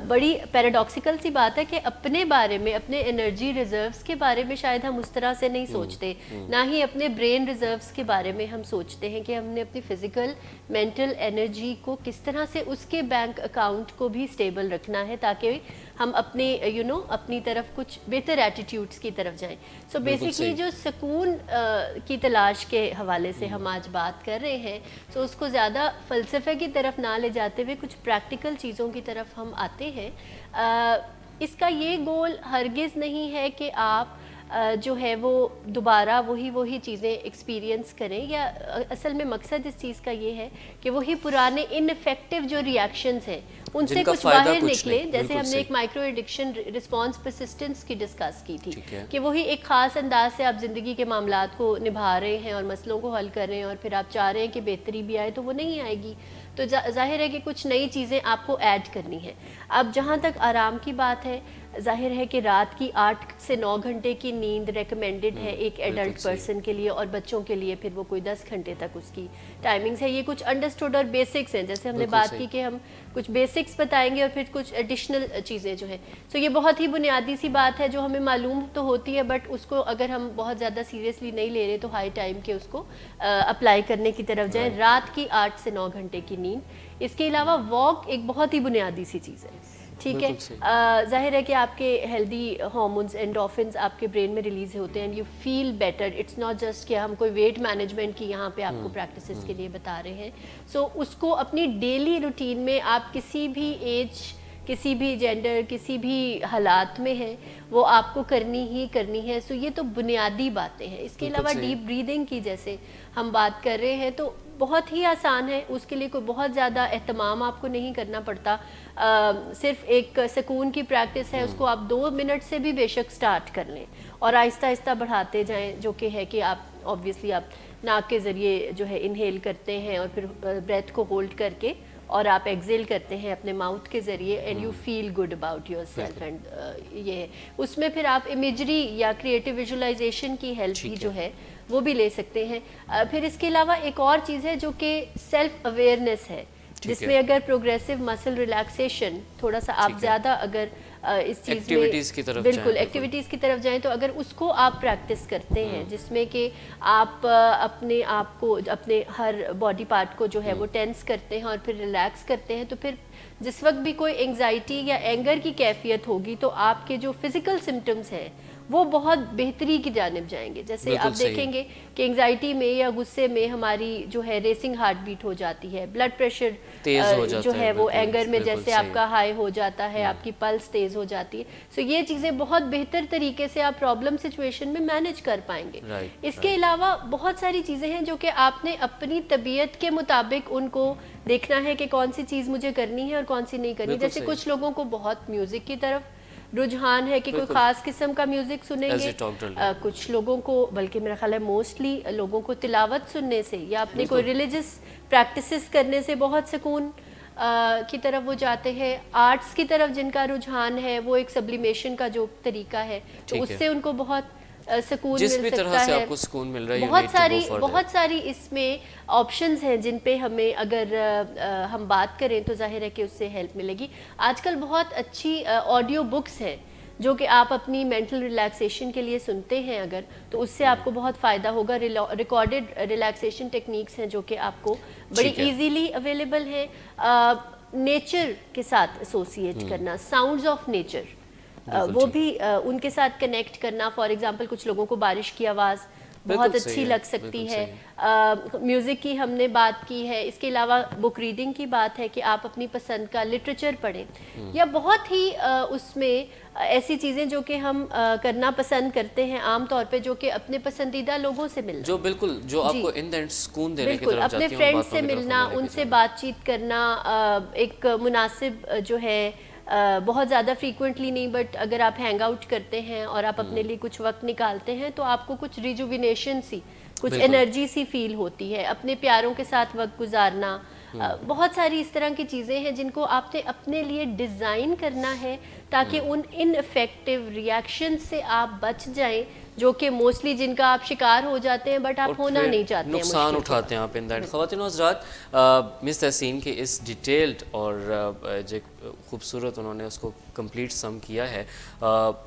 بڑی پیراڈاکسیکل سی بات ہے کہ اپنے بارے میں، اپنے انرجی ریزروز کے بارے میں شاید ہم اس طرح سے نہیں سوچتے، نہ ہی اپنے برین ریزروز کے بارے میں ہم سوچتے ہیں کہ ہم نے اپنی فزیکل مینٹل انرجی کو کس طرح سے اس کے بینک اکاؤنٹ کو بھی سٹیبل رکھنا ہے تاکہ ہم اپنے اپنی طرف کچھ بہتر ایٹیٹیوڈس کی طرف جائیں. سو بیسیکلی جو سکون کی تلاش کے حوالے سے ہم آج بات کر رہے ہیں، سو اس کو زیادہ فلسفے کی طرف نہ لے جاتے ہوئے کچھ پریکٹیکل چیزوں کی طرف ہم آتے ہیں. اس کا یہ گول ہرگز نہیں ہے کہ آپ جو ہے وہ دوبارہ وہی چیزیں ایکسپیرینس کریں، یا اصل میں مقصد اس چیز کا یہ ہے کہ وہی پرانے ان افیکٹو جو ریاکشنز ہیں ان سے کچھ باہر نکلیں. جیسے ہم نے ایک مائکرو ایڈکشن رسپانس پرسسٹنس کی ڈسکس کی تھی کہ وہی ایک خاص انداز سے آپ زندگی کے معاملات کو نبھا رہے ہیں اور مسئلوں کو حل کر رہے ہیں، اور پھر آپ چاہ رہے ہیں کہ بہتری بھی آئے تو وہ نہیں آئے گی. تو ظاہر ہے کہ کچھ نئی چیزیں آپ کو ایڈ کرنی ہیں. اب جہاں تک آرام کی بات ہے، ظاہر ہے کہ رات کی 8 سے 9 گھنٹے کی نیند ریکمینڈڈ ہے ایک ایڈلٹ پرسن کے لیے، اور بچوں کے لیے پھر وہ کوئی 10 گھنٹے تک اس کی ٹائمنگز ہے. یہ کچھ انڈرسٹوڈ اور بیسکس ہیں، جیسے ہم نے بات کی کہ ہم کچھ بیسکس بتائیں گے اور پھر کچھ ایڈیشنل چیزیں جو ہیں. سو یہ بہت ہی بنیادی سی بات ہے جو ہمیں معلوم تو ہوتی ہے، بٹ اس کو اگر ہم بہت زیادہ سیریسلی نہیں لے رہے تو ہائی ٹائم کے اس کو اپلائی کرنے کی طرف جائیں. رات کی 8 سے 9 گھنٹے کی نیند. اس کے علاوہ واک ایک بہت ہی بنیادی سی چیز ہے، ٹھیک ہے. ظاہر ہے کہ آپ کے ہیلدی ہارمونز اینڈورفنز آپ کے برین میں ریلیز ہوتے ہیں، and you feel better. It's not just کہ ہم کوئی ویٹ مینجمنٹ کی یہاں پہ آپ کو پریکٹسز کے لیے بتا رہے ہیں. سو اس کو اپنی ڈیلی روٹین میں آپ کسی بھی ایج، کسی بھی جینڈر، کسی بھی حالات میں ہیں، وہ آپ کو کرنی ہی کرنی ہے. سو یہ تو بنیادی باتیں ہیں. اس کے علاوہ ڈیپ بریدنگ کی جیسے ہم بات کر رہے ہیں تو بہت ہی آسان ہے، اس کے لیے کوئی بہت زیادہ اہتمام آپ کو نہیں کرنا پڑتا. صرف ایک سکون کی پریکٹس ہے، اس کو آپ 2 منٹ سے بھی بے شک سٹارٹ کر لیں اور آہستہ آہستہ بڑھاتے جائیں، جو کہ ہے کہ آپ آبویسلی آپ ناک کے ذریعے جو ہے انہیل کرتے ہیں اور پھر بریتھ کو ہولڈ کر کے اور آپ ایگزیل کرتے ہیں اپنے ماؤتھ کے ذریعے، and you feel good about yourself. And یہ ہے اس میں پھر آپ امیجری یا کریٹو ویژولائزیشن کی ہیلپ بھی جو ہے وہ بھی لے سکتے ہیں. پھر اس کے علاوہ ایک اور چیز ہے جو کہ سیلف اویئرنیس ہے، جس میں اگر پروگریسو مسل ریلیکسیشن تھوڑا سا آپ زیادہ اگر اس چیز میں بالکل ایکٹیویٹیز کی طرف جائیں تو اگر اس کو آپ پریکٹس کرتے ہیں جس میں کہ آپ اپنے آپ کو، اپنے ہر باڈی پارٹ کو جو ہے وہ ٹینس کرتے ہیں اور پھر ریلیکس کرتے ہیں، تو پھر جس وقت بھی کوئی انگزائٹی یا اینگر کی کیفیت ہوگی تو آپ کے جو فزیکل سمٹمز ہیں وہ بہت بہتری کی جانب جائیں گے. جیسے آپ دیکھیں گے کہ انگزائٹی میں یا غصے میں ہماری جو ہے ریسنگ ہارٹ بیٹ ہو جاتی ہے، بلڈ پریشر جو ہے وہ اینگر میں جیسے آپ کا ہائی ہو جاتا ہے، آپ کی پلس تیز ہو جاتی ہے. سو یہ چیزیں بہت بہتر طریقے سے آپ پرابلم سچویشن میں مینیج کر پائیں گے. اس کے علاوہ بہت ساری چیزیں ہیں جو کہ آپ نے اپنی طبیعت کے مطابق ان کو دیکھنا ہے کہ کون سی چیز مجھے کرنی ہے اور کون سی نہیں کرنی. جیسے کچھ لوگوں کو بہت میوزک کی طرف رجحان ہے کہ کوئی خاص قسم کا میوزک سنیں گے، کچھ لوگوں کو، بلکہ میرا خیال ہے موسٹلی لوگوں کو تلاوت سننے سے یا اپنے کوئی ریلیجس پریکٹسز کرنے سے بہت سکون کی طرف وہ جاتے ہیں. آرٹس کی طرف جن کا رجحان ہے وہ ایک سبلیمیشن کا جو طریقہ ہے تو اس سے ان کو بہت سکون جس مل بھی سکتا طرح سے ہے. آپ کو سکون مل رہا ہے بہت ساری اس میں آپشنز ہیں جن پہ ہمیں اگر ہم بات کریں تو ظاہر ہے کہ اس سے ہیلپ ملے گی. آج کل بہت اچھی آڈیو بکس ہیں جو کہ آپ اپنی مینٹل ریلیکسیشن کے لیے سنتے ہیں اگر تو اس سے آپ کو بہت فائدہ ہوگا. ریکارڈڈ ریلیکسیشن ٹیکنیکس ہیں جو کہ آپ کو بڑی ایزیلی اویلیبل ہیں. نیچر کے ساتھ ایسوسیٹ کرنا, ساؤنڈز آف نیچر, وہ بھی ان کے ساتھ کنیکٹ کرنا. فار ایگزامپل کچھ لوگوں کو بارش کی آواز بہت اچھی لگ سکتی ہے. میوزک کی ہم نے بات کی ہے. اس کے علاوہ بک ریڈنگ کی بات ہے کہ آپ اپنی پسند کا لٹریچر پڑھیں, یا بہت ہی اس میں ایسی چیزیں جو کہ ہم کرنا پسند کرتے ہیں عام طور پہ, جو کہ اپنے پسندیدہ لوگوں سے ملنا, جو بالکل جو آپ کو ان دا اینڈ سکون دینے کی بالکل طرف اپنے جاتی ہیں, فرینڈ سے ملنا, ان سے بات چیت کرنا, ایک مناسب جو ہے بہت زیادہ فریکوینٹلی نہیں بٹ اگر آپ ہینگ آؤٹ کرتے ہیں اور آپ اپنے لیے کچھ وقت نکالتے ہیں تو آپ کو کچھ ریجوینیشن سی, کچھ انرجی سی فیل ہوتی ہے. اپنے پیاروں کے ساتھ وقت گزارنا, بہت ساری اس طرح کی چیزیں ہیں جن کو آپ نے اپنے لیے ڈیزائن کرنا ہے تاکہ ان ان افیکٹو ریاکشن سے آپ بچ جائیں جو کہ موسٹلی جن کا آپ شکار ہو جاتے ہیں بٹ آپ ہونا نہیں چاہتے ہیں, نقصان اٹھاتے ہیں آپ ان دیٹ. خواتین و حضرات, مس تحسین کے اس ڈیٹیلڈ اور جو خوبصورت انہوں نے اس کو کمپلیٹ سم کیا ہے,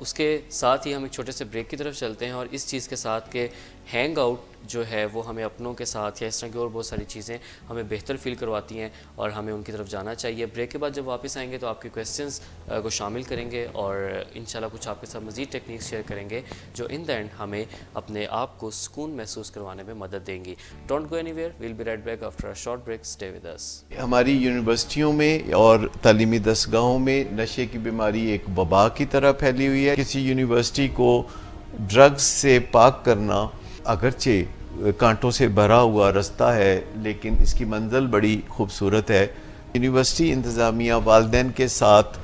اس کے ساتھ ہی ہم ایک چھوٹے سے بریک کی طرف چلتے ہیں. اور اس چیز کے ساتھ کہ ہینگ آؤٹ جو ہے وہ ہمیں اپنوں کے ساتھ یا اس طرح کی اور بہت ساری چیزیں ہمیں بہتر فیل کرواتی ہیں اور ہمیں ان کی طرف جانا چاہیے. بریک کے بعد جب واپس آئیں گے تو آپ کے کویسچنس کو شامل کریں گے اور انشاءاللہ کچھ آپ کے ساتھ مزید ٹیکنیکس شیئر کریں گے جو ان دا اینڈ ہمیں اپنے آپ کو سکون محسوس کروانے میں مدد دیں گی. Don't go anywhere, we'll be right back after a short break. Stay with us. ہماری یونیورسٹیوں میں اور تعلیمی دستگاہوں میں نشے کی بیماری ایک وبا کی طرح پھیلی ہوئی ہے. کسی یونیورسٹی کو ڈرگز سے پاک کرنا اگرچہ کانٹوں سے بھرا ہوا رستہ ہے لیکن اس کی منزل بڑی خوبصورت ہے. یونیورسٹی انتظامیہ والدین کے ساتھ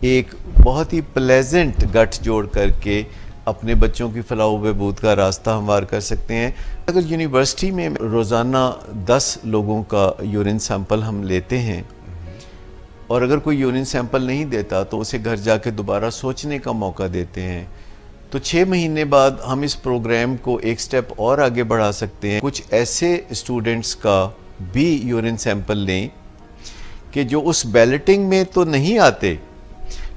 ایک بہت ہی پلیزنٹ گٹھ جوڑ کر کے اپنے بچوں کی فلاح و بہبود کا راستہ ہموار کر سکتے ہیں. اگر یونیورسٹی میں روزانہ 10 لوگوں کا یورین سیمپل ہم لیتے ہیں اور اگر کوئی یورین سیمپل نہیں دیتا تو اسے گھر جا کے دوبارہ سوچنے کا موقع دیتے ہیں, تو 6 مہینے بعد ہم اس پروگرام کو ایک سٹیپ اور آگے بڑھا سکتے ہیں. کچھ ایسے اسٹوڈنٹس کا بھی یورین سیمپل لیں کہ جو اس بیلٹنگ میں تو نہیں آتے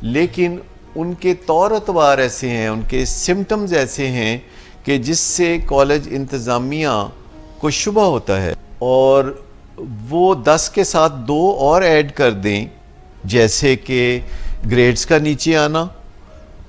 لیکن ان کے طور اتوار ایسے ہیں, ان کے سمٹمز ایسے ہیں کہ جس سے کالج انتظامیہ کو شبہ ہوتا ہے اور وہ 10 کے ساتھ 2 اور ایڈ کر دیں, جیسے کہ گریڈز کا نیچے آنا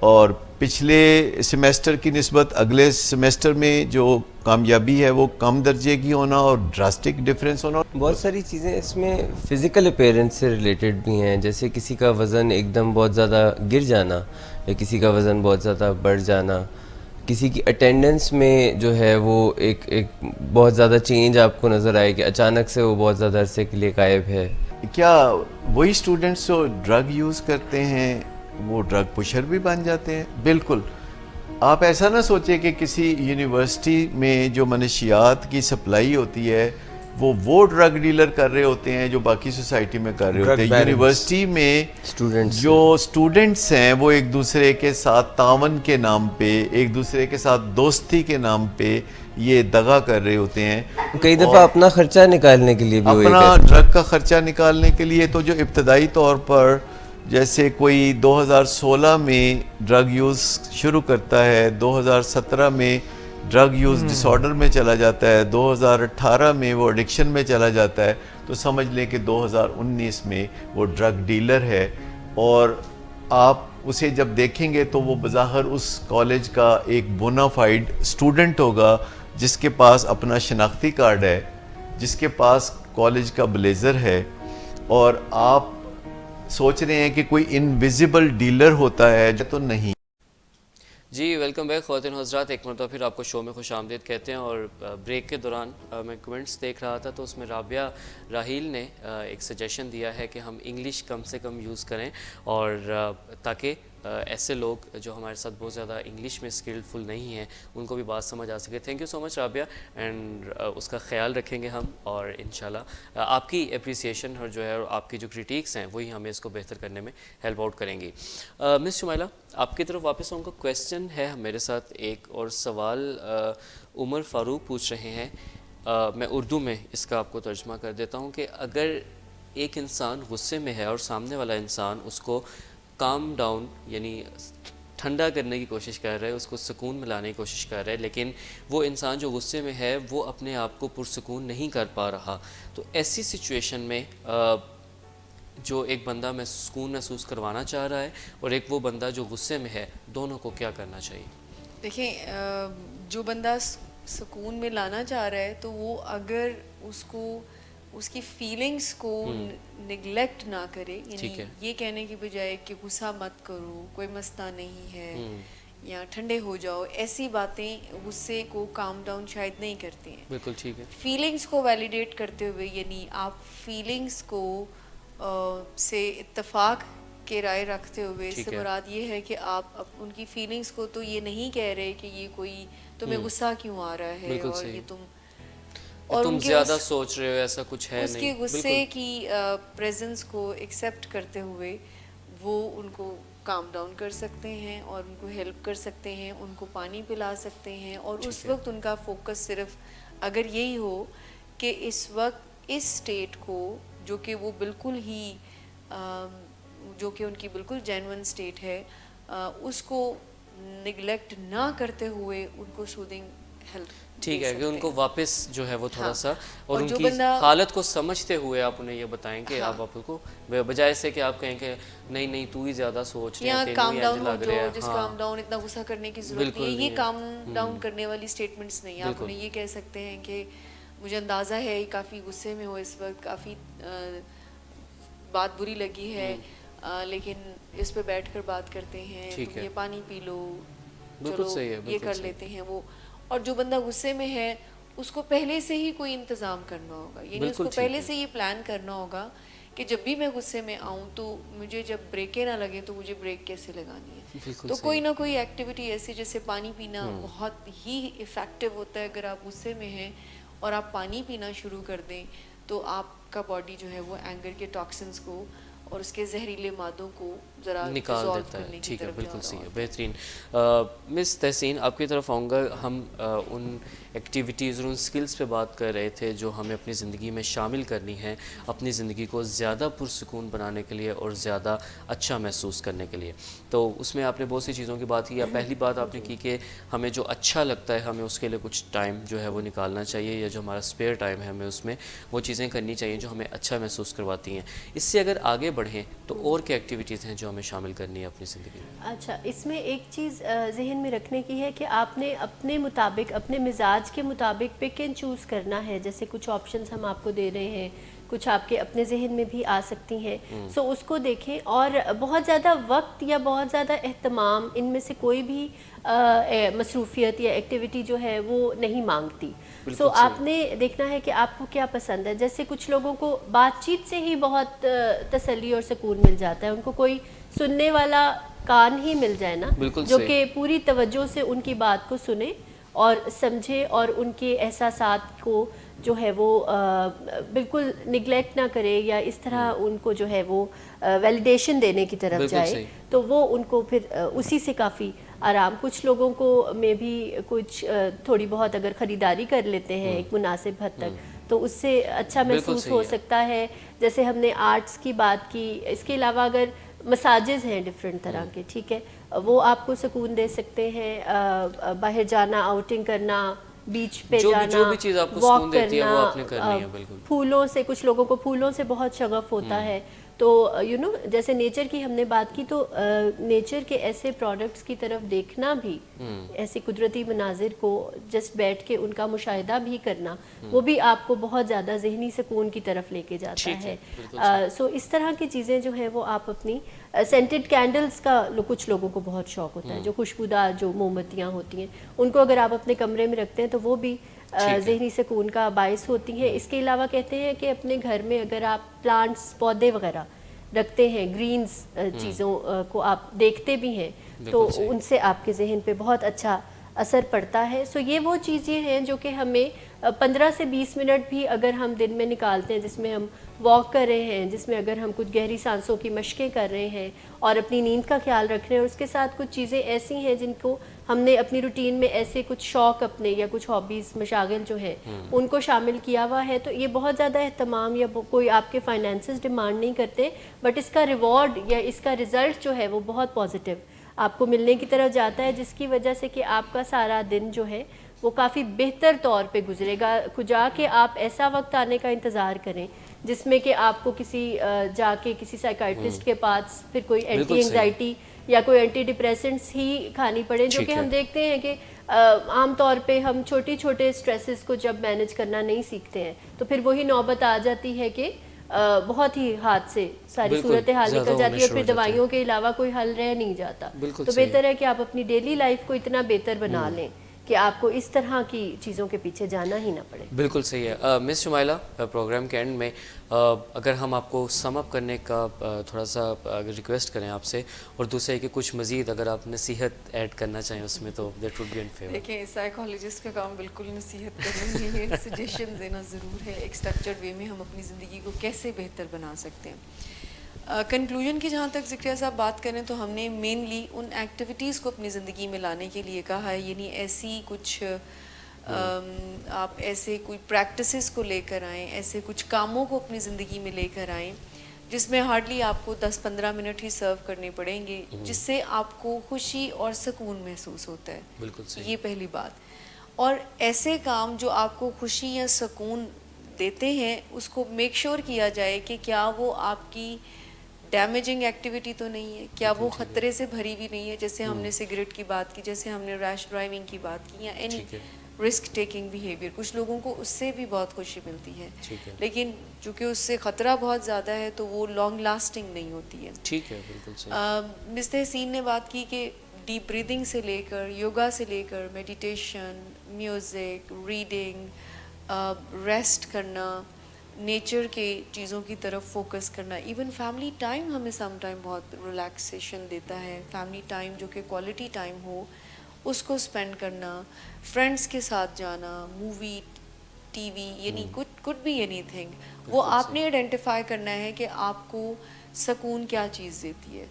اور پچھلے سیمیسٹر کی نسبت اگلے سیمیسٹر میں جو کامیابی ہے وہ کم درجے کی ہونا اور ڈراسٹک ڈیفرنس ہونا. بہت ساری چیزیں اس میں فزیکل اپیرنس سے ریلیٹڈ بھی ہیں, جیسے کسی کا وزن ایک دم بہت زیادہ گر جانا یا کسی کا وزن بہت زیادہ بڑھ جانا, کسی کی اٹینڈنس میں جو ہے وہ ایک بہت زیادہ چینج آپ کو نظر آئے کہ اچانک سے وہ بہت زیادہ عرصے کے لیے غائب ہے. کیا وہی اسٹوڈنٹس جو ڈرگ یوز کرتے ہیں وہ ڈرگ پشر بھی بن جاتے ہیں؟ بالکل. آپ ایسا نہ سوچیں کہ کسی یونیورسٹی میں جو منشیات کی سپلائی ہوتی ہے وہ ڈرگ ڈیلر کر رہے ہوتے ہیں جو باقی سوسائٹی میں کر رہے ہوتے ہیں. یونیورسٹی میں جو اسٹوڈنٹس ہیں وہ ایک دوسرے کے ساتھ تعاون کے نام پہ, ایک دوسرے کے ساتھ دوستی کے نام پہ یہ دغا کر رہے ہوتے ہیں. کئی دفعہ اپنا خرچہ نکالنے کے لیے بھی اپنا ڈرگ کا خرچہ نکالنے کے لیے. تو جو ابتدائی طور پر جیسے کوئی 2016 میں ڈرگ یوز شروع کرتا ہے, 2017 میں ڈرگ یوز ڈس آرڈر میں چلا جاتا ہے, 2018 میں وہ ایڈکشن میں چلا جاتا ہے, تو سمجھ لیں کہ 2019 میں وہ ڈرگ ڈیلر ہے. اور آپ اسے جب دیکھیں گے تو وہ بظاہر اس کالج کا ایک بونافائیڈ اسٹوڈنٹ ہوگا جس کے پاس اپنا شناختی کارڈ ہے, جس کے پاس کالج کا بلیزر ہے, اور آپ سوچ رہے ہیں کہ کوئی انویزیبل ڈیلر ہوتا ہے تو نہیں. جی ویلکم بیک خواتین و حضرات, ایک مرتبہ پھر آپ کو شو میں خوش آمدید کہتے ہیں. اور بریک کے دوران میں کمنٹس دیکھ رہا تھا تو اس میں رابعہ راحیل نے ایک سجیشن دیا ہے کہ ہم انگلش کم سے کم یوز کریں اور تاکہ ایسے لوگ جو ہمارے ساتھ بہت زیادہ انگلش میں اسکلفل نہیں ہیں ان کو بھی بات سمجھ آ سکے. Thank you so much Rabia, and اس کا خیال رکھیں گے ہم, اور انشاءاللہ آپ کی اپریسیشن اور جو ہے آپ کی جو کرٹیکس ہیں وہی ہمیں اس کو بہتر کرنے میں ہیلپ آؤٹ کریں گی. مس شمائلہ, آپ کی طرف واپس آؤں گا. کویسچن ہے میرے ساتھ ایک اور سوال عمر فاروق پوچھ رہے ہیں, میں اردو میں اس کا آپ کو ترجمہ کر دیتا ہوں کہ اگر ایک انسان غصے میں ہے اور سامنے والا انسان اس کو کام ڈاؤن یعنی ٹھنڈا کرنے کی کوشش کر رہا ہے, اس کو سکون میں لانے کی کوشش کر رہا ہے, لیکن وہ انسان جو غصے میں ہے وہ اپنے آپ کو پرسکون نہیں کر پا رہا, تو ایسی سچویشن میں جو ایک بندہ میں سکون محسوس کروانا چاہ رہا ہے اور ایک وہ بندہ جو غصے میں ہے, دونوں کو کیا کرنا چاہیے؟ دیکھیں, جو بندہ سکون میں لانا چاہ رہا ہے تو وہ اگر اس کو اس کی فیلنگز کو نگلیکٹ نہ کرے, یعنی یہ کہنے کی بجائے کہ غصہ مت کرو, کوئی مسئلہ نہیں ہے, یا ٹھنڈے ہو جاؤ, ایسی باتیں غصے کو کام ڈاؤن شاید نہیں کرتے ہیں. بالکل ٹھیک ہے. فیلنگز کو ویلیڈیٹ کرتے ہوئے, یعنی آپ فیلنگز کو سے اتفاق کے رائے رکھتے ہوئے, اس سے مراد یہ ہے کہ آپ ان کی فیلنگز کو تو یہ نہیں کہہ رہے کہ یہ کوئی تمہیں غصہ کیوں آ رہا ہے اور یہ تم زیادہ سوچ رہے ہو, ایسا کچھ ہے نہیں. اس کے غصے کی پریزنس کو ایکسیپٹ کرتے ہوئے وہ ان کو کام ڈاؤن کر سکتے ہیں اور ان کو ہیلپ کر سکتے ہیں, ان کو پانی پلا سکتے ہیں, اور اس وقت ان کا فوکس صرف اگر یہی ہو کہ اس وقت اس اسٹیٹ کو جو کہ وہ بالکل ہی جو کہ ان کی بالکل جینوئن اسٹیٹ ہے, اس کو نگلیکٹ نہ کرتے ہوئے ان کو سودنگ ہیلپ. ٹھیک ہے, کہ ان کو واپس جو ہے وہ تھوڑا سا اور ان کی حالت کو سمجھتے ہوئے آپ انہیں یہ بتائیں کہ آپ کو بجائے سے کہ آپ کہیں کہ نہیں نہیں تو ہی زیادہ سوچ رہے ہیں, کام ڈاؤن ہو جو, جس کام ڈاؤن اتنا غصہ کرنے کی ضرورت نہیں ہے, یہ کام ڈاؤن کرنے والی اسٹیٹمنٹس نہیں. آپ انہیں یہ کہہ سکتے ہیں کہ مجھے اندازہ ہے کافی غصے میں ہو اس وقت, کافی بات بری لگی ہے, لیکن اس پہ بیٹھ کر بات کرتے ہیں, تم یہ پانی پی لو, چلو یہ کر لیتے ہیں وہ. اور جو بندہ غصے میں ہے اس کو پہلے سے ہی کوئی انتظام کرنا ہوگا, یعنی اس کو پہلے سے یہ پلان کرنا ہوگا کہ جب بھی میں غصے میں آؤں تو مجھے جب بریکیں نہ لگیں تو مجھے بریک کیسے لگانی ہے. تو کوئی نہ کوئی ایکٹیویٹی ایسی, جیسے پانی پینا بہت ہی افیکٹو ہوتا ہے. اگر آپ غصے میں ہیں اور آپ پانی پینا شروع کر دیں تو آپ کا باڈی جو ہے وہ اینگر کے ٹاکسنز کو اور اس کے زہریلے مادوں کو ذرا نکال دیتا ہے. ٹھیک ہے, بالکل صحیح ہے, بہترین. مس تحسین, آپ کی طرف آؤں گا. ہم ان ایکٹیویٹیز اور ان سکلز پہ بات کر رہے تھے جو ہمیں اپنی زندگی میں شامل کرنی ہے, اپنی زندگی کو زیادہ پرسکون بنانے کے لیے اور زیادہ اچھا محسوس کرنے کے لیے. تو اس میں آپ نے بہت سی چیزوں کی بات کی. پہلی بات آپ نے کی کہ ہمیں جو اچھا لگتا ہے ہمیں اس کے لیے کچھ ٹائم جو ہے وہ نکالنا چاہیے, یا جو ہمارا اسپیئر ٹائم ہے ہمیں اس میں وہ چیزیں کرنی چاہیے جو ہمیں اچھا محسوس کرواتی ہیں. اس سے اگر آگے بڑھیں تو اور کیا ایکٹیویٹیز ہیں جو ہمیں شامل کرنی ہے اپنی زندگی میں؟ اچھا, اس میں ایک چیز ذہن میں رکھنے کی ہے کہ آپ نے اپنے مطابق, اپنے مزاج کے مطابق پک اینڈ چوز کرنا ہے. جیسے کچھ آپشنز ہم آپ کو دے رہے ہیں, کچھ آپ کے اپنے ذہن میں بھی آ سکتی ہیں, سو اس کو دیکھیں. اور بہت زیادہ وقت یا بہت زیادہ اہتمام ان میں سے کوئی بھی مصروفیت یا ایکٹیویٹی جو ہے وہ نہیں مانگتی. سو آپ نے دیکھنا ہے کہ آپ کو کیا پسند ہے. جیسے کچھ لوگوں کو بات چیت سے ہی بہت تسلی اور سکون مل جاتا ہے, ان کو کوئی سننے والا کان ہی مل جائے نا, جو کہ پوری توجہ سے ان کی بات کو سنے اور سمجھے اور ان کے احساسات کو جو ہے وہ بالکل نگلیکٹ نہ کرے یا اس طرح ان کو جو ہے وہ ویلیڈیشن دینے کی طرف جائے, تو وہ ان کو پھر اسی سے کافی آرام. کچھ لوگوں کو میں بھی کچھ تھوڑی بہت اگر خریداری کر لیتے ہیں ایک مناسب حد تک تو اس سے اچھا محسوس ہو سکتا ہے. جیسے ہم نے آرٹس کی بات کی, اس کے علاوہ اگر مساجز ہیں ڈفرینٹ طرح کے, ٹھیک ہے, وہ آپ کو سکون دے سکتے ہیں. باہر جانا, آؤٹنگ کرنا, بیچ پہ جانا, واک کرنا, پھولوں سے, کچھ لوگوں کو پھولوں سے بہت شغف ہوتا ہے. تو جیسے نیچر کی ہم نے بات کی, تو نیچر کے ایسے پروڈکٹس کی طرف دیکھنا بھی, ایسے قدرتی مناظر کو جسٹ بیٹھ کے ان کا مشاہدہ بھی کرنا, وہ بھی آپ کو بہت زیادہ ذہنی سکون کی طرف لے کے جاتا ہے. سو اس طرح کی چیزیں جو ہیں وہ آپ اپنی سینٹڈ کینڈلز کا کچھ لوگوں کو بہت شوق ہوتا ہے, جو خوشبودار جو موم بتیاں ہوتی ہیں, ان کو اگر آپ اپنے کمرے میں رکھتے ہیں تو وہ بھی ذہنی سکون کا باعث ہوتی ہیں. اس کے علاوہ کہتے ہیں کہ اپنے گھر میں اگر آپ پلانٹس, پودے وغیرہ رکھتے ہیں, گرینز چیزوں کو آپ دیکھتے بھی ہیں, تو ان سے آپ کے ذہن پہ بہت اچھا اثر پڑتا ہے. سو یہ وہ چیزیں ہیں جو کہ ہمیں 15 سے 20 منٹ بھی اگر ہم دن میں نکالتے ہیں, جس میں ہم واک کر رہے ہیں, جس میں اگر ہم کچھ گہری سانسوں کی مشقیں کر رہے ہیں اور اپنی نیند کا خیال رکھ رہے ہیں, اور اس کے ساتھ کچھ چیزیں ایسی ہیں جن کو ہم نے اپنی روٹین میں ایسے کچھ شوق اپنے یا کچھ ہابیز مشاغل جو ہیں ان کو شامل کیا ہوا ہے, تو یہ بہت زیادہ اہتمام یا کوئی آپ کے فائنینسز ڈیمانڈ نہیں کرتے, بٹ اس کا ریوارڈ یا اس کا رزلٹ جو ہے وہ بہت پازیٹیو آپ کو ملنے کی طرف جاتا ہے, جس کی وجہ سے کہ آپ کا سارا دن جو ہے وہ کافی بہتر طور پہ گزرے گا. جا کے آپ ایسا وقت آنے کا انتظار کریں جس میں کہ آپ کو کسی جا کے کسی سائیکائٹرسٹ کے پاس پھر کوئی اینٹی انگزائٹی یا کوئی اینٹی ڈپریسنٹس ہی کھانی پڑے, جو کہ ہم دیکھتے ہیں کہ عام طور پہ ہم چھوٹے اسٹریسز کو جب مینج کرنا نہیں سیکھتے ہیں تو پھر وہی نوبت آ جاتی ہے کہ بہت ہی ہاتھ سے ساری صورتحال نکل جاتی ہے, اور پھر دوائیوں کے علاوہ کوئی حل رہ نہیں جاتا. تو بہتر ہے کہ آپ اپنی ڈیلی لائف کو اتنا بہتر بنا لیں کہ آپ کو اس طرح کی چیزوں کے پیچھے جانا ہی نہ پڑے. بالکل صحیح ہے. مس شمائلہ, پروگرام کے اینڈ میں اگر ہم آپ کو سم اپ کرنے کا تھوڑا سا ریکویسٹ کریں آپ سے, اور دوسرے کہ کچھ مزید اگر آپ نصیحت ایڈ کرنا چاہیں اس میں, تو that would be in favour. دیکھیں, سائیکالوجسٹ کا کام بالکل نصیحت کرنا نہیں ہے, سجیشن دینا ضرور ہے ایک اسٹرکچرڈ وے میں ہم اپنی زندگی کو کیسے بہتر بنا سکتے ہیں. کنکلوژن کی جہاں تک ذکر صاحب بات کریں تو ہم نے مینلی ان ایکٹیویٹیز کو اپنی زندگی میں لانے کے لیے کہا ہے, یعنی ایسی کچھ آپ ایسے کوئی پریکٹسز کو لے کر آئیں, ایسے کچھ کاموں کو اپنی زندگی میں لے کر آئیں جس میں ہارڈلی آپ کو 10-15 منٹ ہی سرو کرنے پڑیں گے, جس سے آپ کو خوشی اور سکون محسوس ہوتا ہے. بالکل صحیح. یہ پہلی بات. اور ایسے کام جو آپ کو خوشی یا سکون دیتے ہیں اس کو میک شیور کیا جائے کہ کیا وہ آپ کی ڈیمیجنگ ایکٹیویٹی تو نہیں ہے, کیا وہ خطرے سے بھری ہوئی نہیں ہے, جیسے ہم نے سگریٹ کی بات کی, جیسے ہم نے ریش ڈرائیونگ کی بات کی, یا اینی رسک ٹیکنگ بیہیویئر. کچھ لوگوں کو اس سے بھی بہت خوشی ملتی ہے, لیکن چونکہ اس سے خطرہ بہت زیادہ ہے تو وہ لانگ لاسٹنگ نہیں ہوتی ہے. ٹھیک ہے, بالکل صحیح. مس تحسین نے بات کی کہ ڈیپ بریدنگ سے لے کر, یوگا سے لے کر, میڈیٹیشن, میوزک, ریڈنگ, ریسٹ کرنا, نیچر کے چیزوں کی طرف فوکس کرنا, ایون فیملی ٹائم ہمیں سم ٹائم بہت ریلیکسیشن دیتا ہے. فیملی ٹائم جو کہ کوالٹی ٹائم ہو اس کو اسپینڈ کرنا, فرینڈس کے ساتھ جانا, مووی, ٹی وی, یعنی کڈ بی اینی تھنگ. وہ آپ نے آئیڈینٹیفائی کرنا ہے کہ آپ کو سکون کیا چیز دیتی ہے.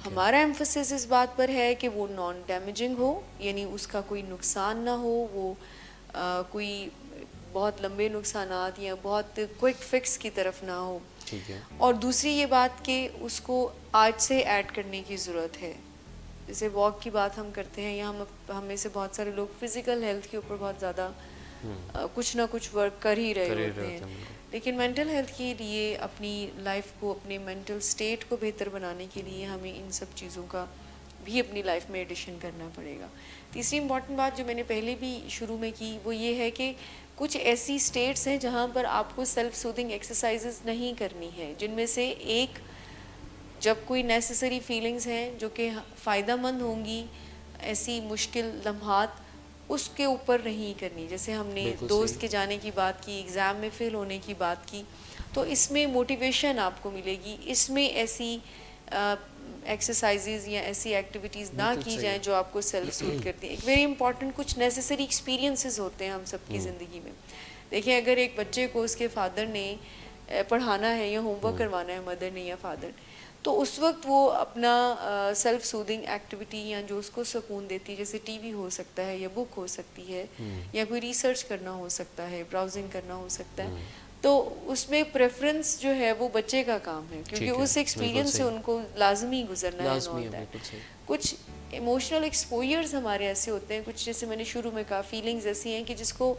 ہمارا ایمفسس اس بات پر ہے کہ وہ نان ڈیمیجنگ ہو, یعنی اس کا کوئی نقصان نہ ہو, وہ کوئی بہت لمبے نقصانات یا بہت کوئک فکس کی طرف نہ ہو. اور دوسری یہ بات کہ اس کو آج سے ایڈ کرنے کی ضرورت ہے. جیسے واک کی بات ہم کرتے ہیں, یا ہم میں سے بہت سارے لوگ فزیکل ہیلتھ کے اوپر بہت زیادہ کچھ نہ کچھ ورک کر ہی رہے ہوتے ہیں, لیکن مینٹل ہیلتھ کے لیے اپنی لائف کو, اپنے مینٹل اسٹیٹ کو بہتر بنانے کے لیے ہمیں ان سب چیزوں کا بھی اپنی لائف میں ایڈیشن کرنا پڑے گا. تیسری امپورٹنٹ بات جو میں نے پہلے بھی شروع میں کی وہ یہ ہے کہ کچھ ایسی اسٹیٹس ہیں جہاں پر آپ کو سیلف سوتھنگ ایکسرسائزز نہیں کرنی ہے, جن میں سے ایک, جب کوئی نیسیسری فیلنگز ہیں جو کہ فائدہ مند ہوں گی ایسی مشکل لمحات, اس کے اوپر نہیں کرنی. جیسے ہم نے دوست کے جانے کی بات کی, ایگزام میں فیل ہونے کی بات کی, تو اس میں موٹیویشن آپ کو ملے گی. اس میں ایسی ایکسرسائزز یا ایسی ایکٹیویٹیز نہ کی جائیں جو آپ کو سیلف سوٹ کرتی ہیں. ایک ویری امپورٹنٹ کچھ نیسیسری ایکسپیرینسز ہوتے ہیں ہم سب کی زندگی میں. دیکھیں, اگر ایک بچے کو اس کے فادر نے پڑھانا ہے یا ہوم ورک کروانا ہے, مدر نے یا فادر, تو اس وقت وہ اپنا سیلف سوتھنگ ایکٹیویٹی یا جو اس کو سکون دیتی ہے, جیسے ٹی وی ہو سکتا ہے یا بک ہو سکتی ہے یا کوئی ریسرچ کرنا ہو سکتا ہے, براؤزنگ کرنا ہو سکتا ہے, تو اس میں پریفرنس جو ہے وہ بچے کا کام ہے, کیونکہ اس ایکسپیرینس سے ان کو لازمی گزرنا ہوتا ہے. کچھ ایموشنل ایکسپوئرز ہمارے ایسے ہوتے ہیں, کچھ جیسے میں نے شروع میں کہا فیلنگز ایسی ہیں کہ جس کو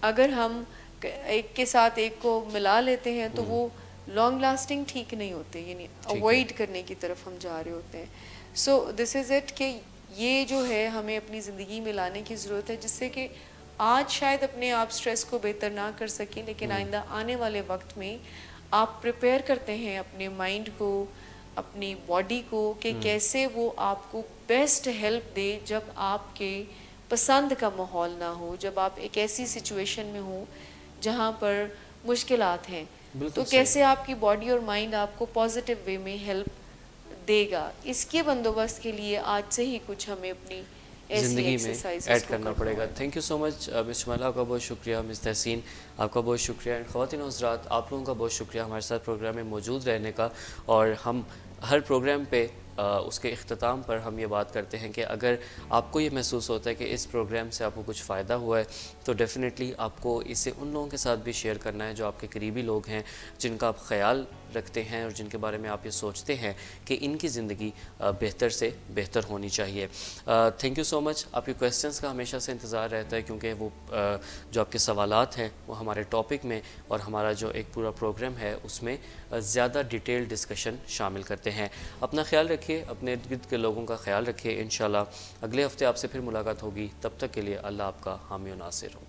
اگر ہم ایک کے ساتھ ایک کو ملا لیتے ہیں تو وہ لانگ لاسٹنگ ٹھیک نہیں ہوتے, یعنی اوائڈ کرنے کی طرف ہم جا رہے ہوتے ہیں. سو دس از اٹ کہ یہ جو ہے ہمیں اپنی زندگی میں لانے کی ضرورت ہے, جس سے کہ آج شاید اپنے آپ اسٹریس کو بہتر نہ کر سکیں, لیکن آئندہ آنے والے وقت میں آپ پریپیئر کرتے ہیں اپنے مائنڈ کو, اپنی باڈی کو, کہ کیسے وہ آپ کو بیسٹ ہیلپ دے جب آپ کے پسند کا ماحول نہ ہو, جب آپ ایک ایسی سچویشن میں ہوں جہاں پر مشکلات ہیں. تو کیسے آپ کی باڈی اور مائنڈ آپ کو پازیٹیو وے میں ہیلپ دے گا، اس کے بندوبست کے لیے آج سے ہی کچھ ہمیں اپنی زندگی میں ایڈ کرنا پڑے گا. تھینک یو سو مچ مس شمائلہ، آپ کا بہت شکریہ. مس تحسین آپ کا بہت شکریہ. اینڈ خواتین و حضرات، آپ لوگوں کا بہت شکریہ ہمارے ساتھ پروگرام میں موجود رہنے کا. اور ہم ہر پروگرام پہ اس کے اختتام پر ہم یہ بات کرتے ہیں کہ اگر آپ کو یہ محسوس ہوتا ہے کہ اس پروگرام سے آپ کو کچھ فائدہ ہوا ہے تو ڈیفینیٹلی آپ کو اسے ان لوگوں کے ساتھ بھی شیئر کرنا ہے جو آپ کے قریبی لوگ ہیں، جن کا آپ خیال رکھتے ہیں اور جن کے بارے میں آپ یہ سوچتے ہیں کہ ان کی زندگی بہتر سے بہتر ہونی چاہیے. تھینک یو سو مچ. آپ کے کویسچنس کا ہمیشہ سے انتظار رہتا ہے، کیونکہ وہ جو آپ کے سوالات ہیں وہ ہمارے ٹاپک میں اور ہمارا جو ایک پورا پروگرام ہے اس میں زیادہ ڈیٹیل ڈسکشن شامل کرتے ہیں. اپنا خیال رکھیے، اپنے ارد گرد کے لوگوں کا خیال رکھیے. انشاءاللہ اگلے ہفتے آپ سے پھر ملاقات ہوگی. تب تک کے لیے اللہ آپ کا حامی و ناصر ہو.